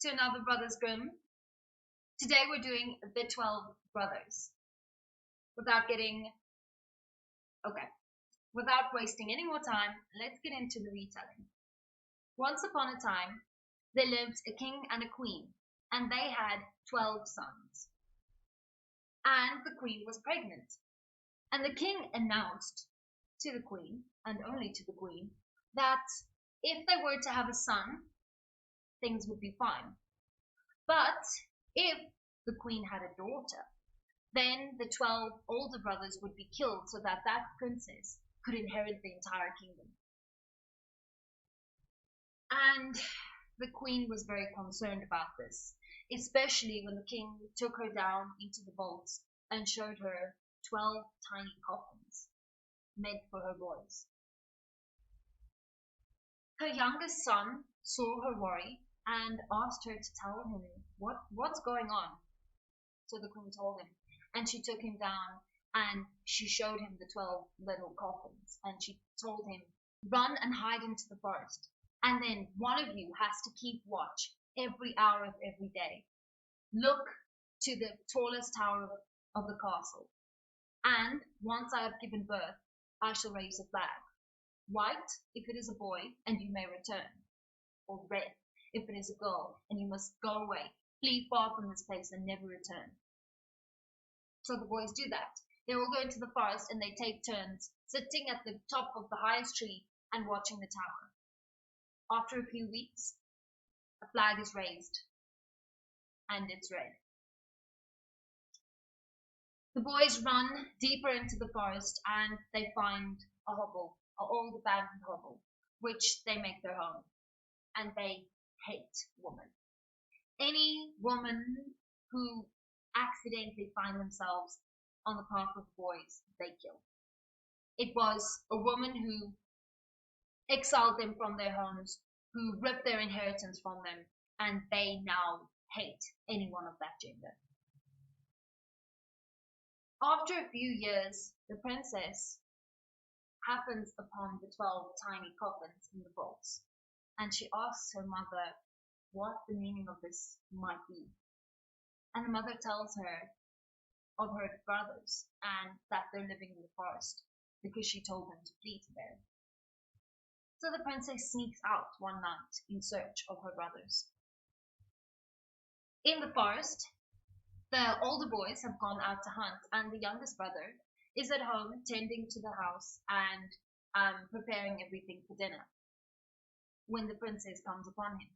to another Brothers Grimm. Today we're doing the 12 Brothers. Without getting, okay, without wasting any more time, let's get into the retelling. Once upon a time, there lived a king and a queen, and they had 12 sons. And the queen was pregnant. And the king announced to the queen, and only to the queen, that if they were to have a son, things would be fine. But if the queen had a daughter, then the 12 older brothers would be killed so that that princess could inherit the entire kingdom. And the queen was very concerned about this, especially when the king took her down into the vaults and showed her 12 tiny coffins meant for her boys. Her youngest son saw her worry and asked her to tell him what's going on. So the queen told him, and she took him down and she showed him the 12 little coffins, and she told him, run and hide into the forest, and then one of you has to keep watch every hour of every day. Look to the tallest tower of the castle, and once I have given birth, I shall raise a flag. White if it is a boy, and you may return, or red if it is a girl, and you must go away, flee far from this place and never return. So the boys do that. They all go into the forest and they take turns sitting at the top of the highest tree and watching the tower. After a few weeks, a flag is raised, and it's red. The boys run deeper into the forest and they find a hovel, an old abandoned hovel, which they make their home. And they hate women. Any woman who accidentally find themselves on the path of boys, they kill. It was a woman who exiled them from their homes, who ripped their inheritance from them, and they now hate anyone of that gender. After a few years, the princess happens upon the 12 tiny coffins in the vaults, and she asks her mother what the meaning of this might be. And the mother tells her of her brothers and that they're living in the forest because she told them to flee to there. So the princess sneaks out one night in search of her brothers. In the forest, the older boys have gone out to hunt, and the youngest brother is at home tending to the house and preparing everything for dinner when the princess comes upon him.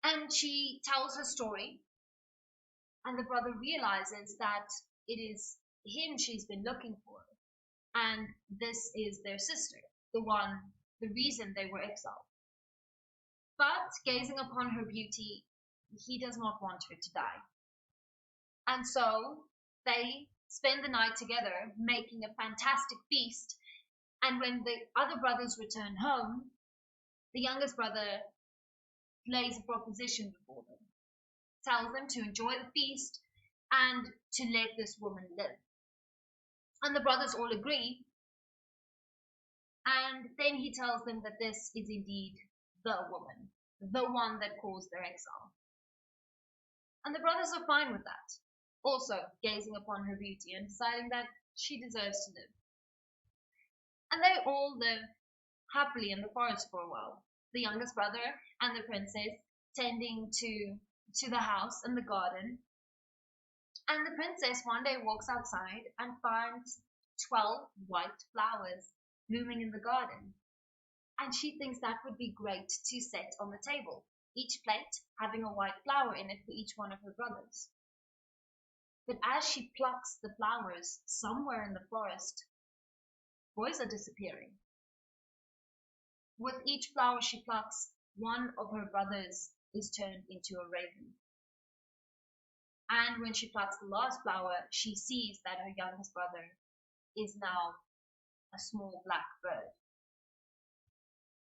And she tells her story, and the brother realizes that it is him she's been looking for, and this is their sister, the reason they were exiled. But gazing upon her beauty, he does not want her to die. And so they spend the night together making a fantastic feast, and when the other brothers return home, the youngest brother lays a proposition before them, tells them to enjoy the feast and to let this woman live. And the brothers all agree, and then he tells them that this is indeed the woman, the one that caused their exile. And the brothers are fine with that, also gazing upon her beauty and deciding that she deserves to live. And they all live happily in the forest for a while, the youngest brother and the princess tending to the house and the garden. And the princess one day walks outside and finds 12 white flowers blooming in the garden. And she thinks that would be great to set on the table, each plate having a white flower in it for each one of her brothers. But as she plucks the flowers somewhere in the forest, boys are disappearing. With each flower she plucks, one of her brothers is turned into a raven. And when she plucks the last flower, she sees that her youngest brother is now a small black bird.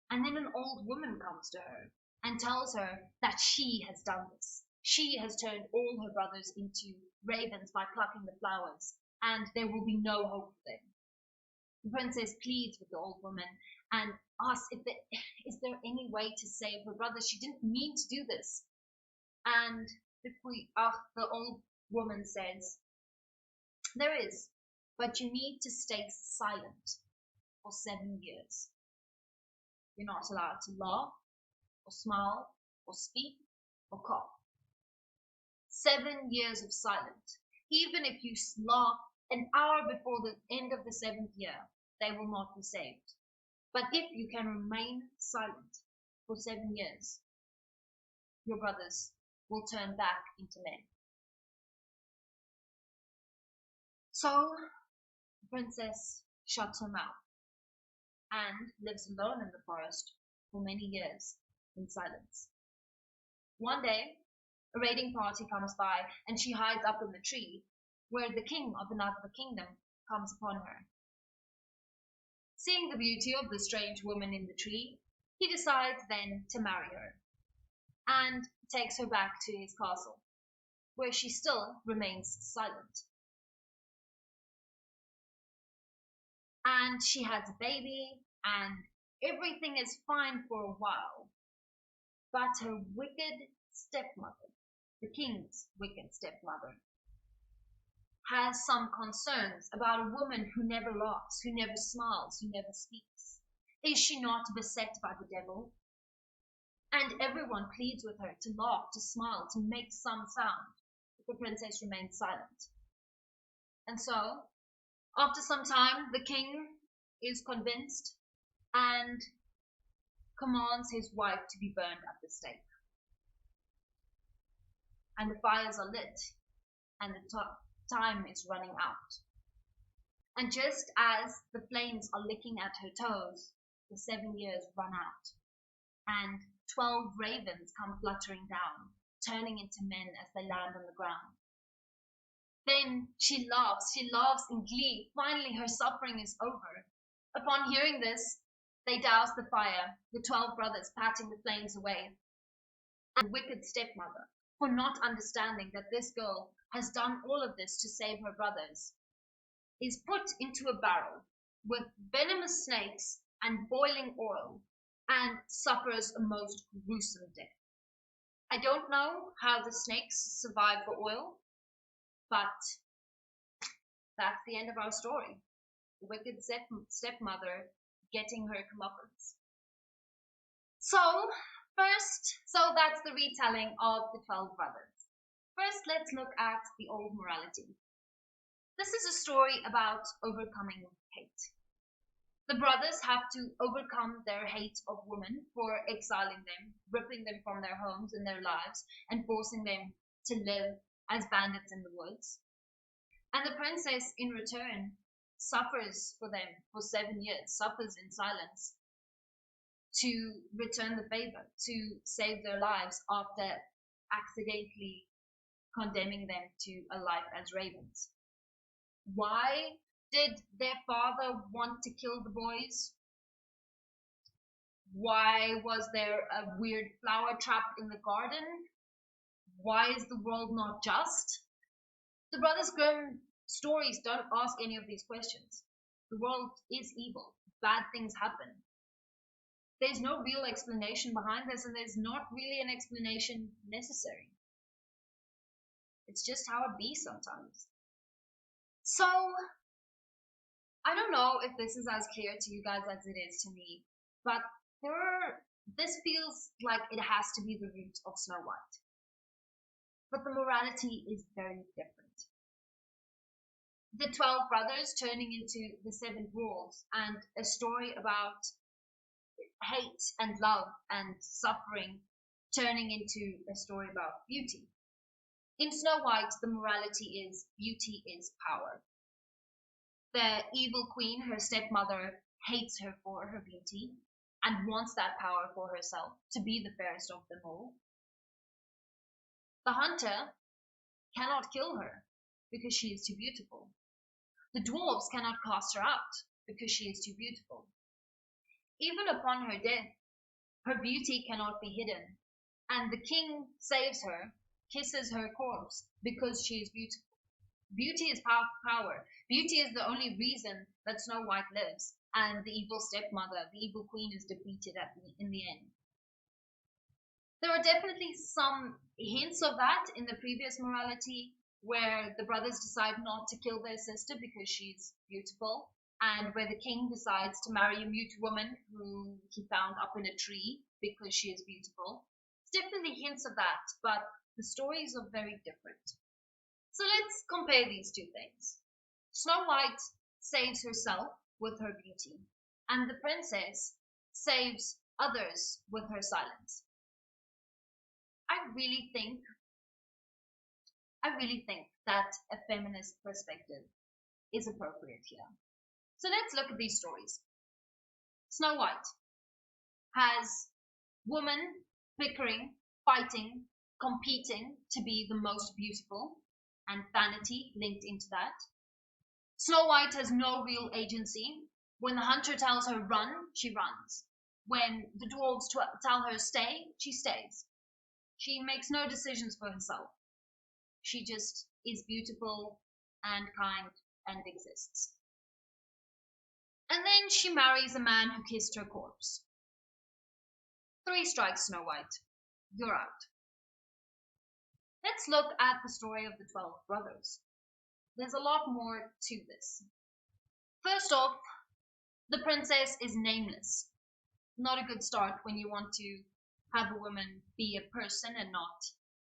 And then an old woman comes to her and tells her that she has done this. She has turned all her brothers into ravens by plucking the flowers, and there will be no hope for them. The princess pleads with the old woman and asks if is there any way to save her brothers. She didn't mean to do this. And the old woman says, there is, but you need to stay silent for 7 years. You're not allowed to laugh, or smile, or speak, or cough. 7 years of silence. Even if you laugh an hour before the end of the 7th year, they will not be saved. But if you can remain silent for 7 years, your brothers will turn back into men. So the princess shuts her mouth and lives alone in the forest for many years in silence. One day, a raiding party comes by and she hides up in the tree where the king of another kingdom comes upon her. Seeing the beauty of the strange woman in the tree, he decides then to marry her and takes her back to his castle, where she still remains silent. And she has a baby, and everything is fine for a while. But her wicked stepmother, the king's wicked stepmother, has some concerns about a woman who never laughs, who never smiles, who never speaks. Is she not beset by the devil? And everyone pleads with her to laugh, to smile, to make some sound. But the princess remains silent. And so, after some time, the king is convinced and commands his wife to be burned at the stake. And the fires are lit, and the time is running out. And just as the flames are licking at her toes, the 7 years run out, and 12 ravens come fluttering down, turning into men as they land on the ground. Then she laughs in glee. Finally, her suffering is over. Upon hearing this, they douse the fire, the 12 brothers patting the flames away, and the wicked stepmother, for not understanding that this girl has done all of this to save her brothers, is put into a barrel with venomous snakes and boiling oil, and suffers a most gruesome death. I don't know how the snakes survive the oil, but that's the end of our story. The wicked stepmother getting her comeuppance. So that's the retelling of the 12 brothers. First, let's look at the old morality. This is a story about overcoming hate. The brothers have to overcome their hate of women for exiling them, ripping them from their homes and their lives, and forcing them to live as bandits in the woods. And the princess, in return, suffers for them for 7 years, suffers in silence to return the favor, to save their lives after accidentally condemning them to a life as ravens. Why did their father want to kill the boys? Why was there a weird flower trap in the garden? Why is the world not just? The Brothers Grimm stories don't ask any of these questions. The world is evil. Bad things happen. There's no real explanation behind this, and there's not really an explanation necessary. It's just how it be sometimes. So, I don't know if this is as clear to you guys as it is to me, but this feels like it has to be the root of Snow White. But the morality is very different. The 12 brothers turning into the 7 dwarves, and a story about hate and love and suffering turning into a story about beauty. In Snow White, the morality is beauty is power. The evil queen, her stepmother, hates her for her beauty and wants that power for herself to be the fairest of them all. The hunter cannot kill her because she is too beautiful. The dwarves cannot cast her out because she is too beautiful. Even upon her death, her beauty cannot be hidden, and the king saves her, kisses her corpse because she is beautiful. Beauty is power. Beauty is the only reason that Snow White lives, and the evil stepmother, the evil queen, is defeated in the end. There are definitely some hints of that in the previous morality, where the brothers decide not to kill their sister because she's beautiful, and where the king decides to marry a mute woman who he found up in a tree because she is beautiful. It's definitely hints of that, but the stories are very different. So let's compare these two things. Snow White saves herself with her beauty, and the princess saves others with her silence. I really think I really think that a feminist perspective is appropriate here. So let's look at these stories. Snow White has women bickering, fighting, competing to be the most beautiful, and vanity linked into that. Snow White has no real agency. When the hunter tells her run, she runs. When the dwarves tell her stay, she stays. She makes no decisions for herself. She just is beautiful and kind and exists. And then she marries a man who kissed her corpse. 3 strikes, Snow White. You're out. Let's look at the story of the 12 brothers. There's a lot more to this. First off, the princess is nameless. Not a good start when you want to have a woman be a person and not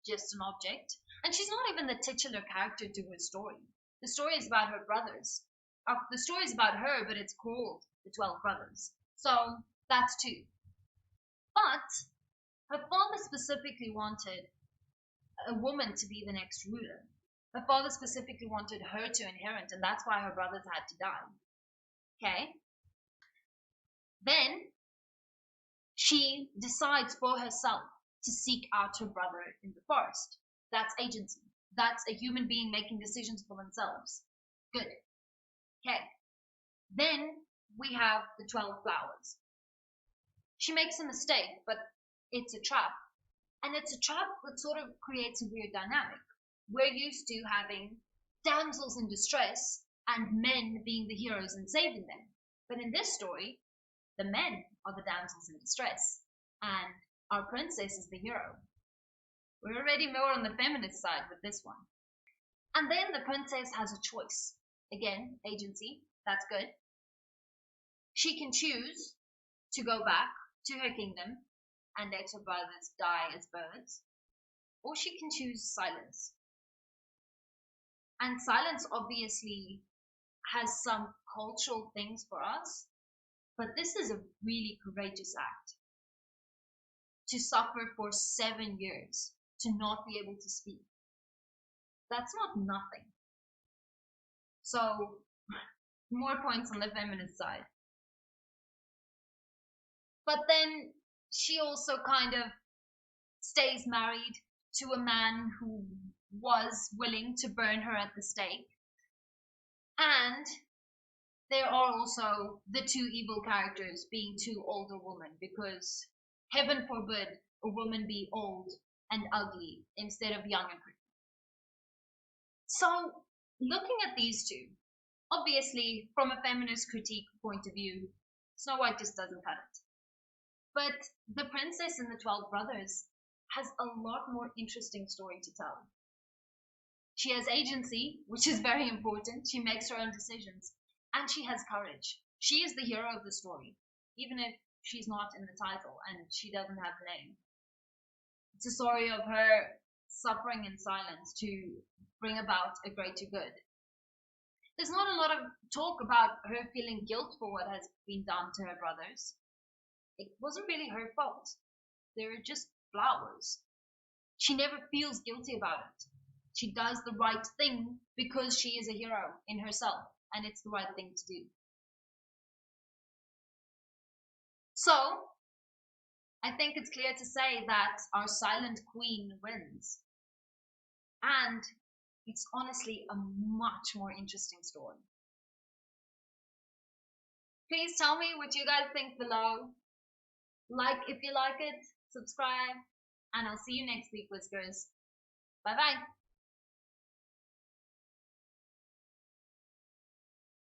just an object. And she's not even the titular character to her story. The story is about her brothers. The story is about her, but it's called The 12 Brothers. So that's 2. But her father specifically wanted a woman to be the next ruler. Her father specifically wanted her to inherit, and that's why her brothers had to die. Okay? Then she decides for herself to seek out her brother in the forest. That's agency. That's a human being making decisions for themselves. Good. Okay. Then we have the 12 flowers. She makes a mistake, but it's a trap. And it's a trap that sort of creates a weird dynamic. We're used to having damsels in distress and men being the heroes and saving them. But in this story, the men are the damsels in distress, and our princess is the hero. We're already more on the feminist side with this one. And then the princess has a choice. Again, agency, that's good. She can choose to go back to her kingdom and let her brothers die as birds, or she can choose silence. And silence obviously has some cultural things for us, but this is a really courageous act. To suffer for 7 years, to not be able to speak. That's not nothing. So, more points on the feminist side. But then she also kind of stays married to a man who was willing to burn her at the stake. And there are also the 2 evil characters being 2 older women, because heaven forbid a woman be old and ugly instead of young and pretty. So, looking at these 2, obviously, from a feminist critique point of view, Snow White just doesn't cut it. But the princess and the 12 brothers has a lot more interesting story to tell. She has agency, which is very important. She makes her own decisions. And she has courage. She is the hero of the story, even if she's not in the title and she doesn't have a name. It's a story of her suffering in silence to bring about a greater good. There's not a lot of talk about her feeling guilt for what has been done to her brothers. It wasn't really her fault. They were just flowers. She never feels guilty about it. She does the right thing because she is a hero in herself, and it's the right thing to do. So, I think it's clear to say that our silent queen wins. And it's honestly a much more interesting story. Please tell me what you guys think below. Like if you like it, subscribe, and I'll see you next week, Whiskers. Bye bye.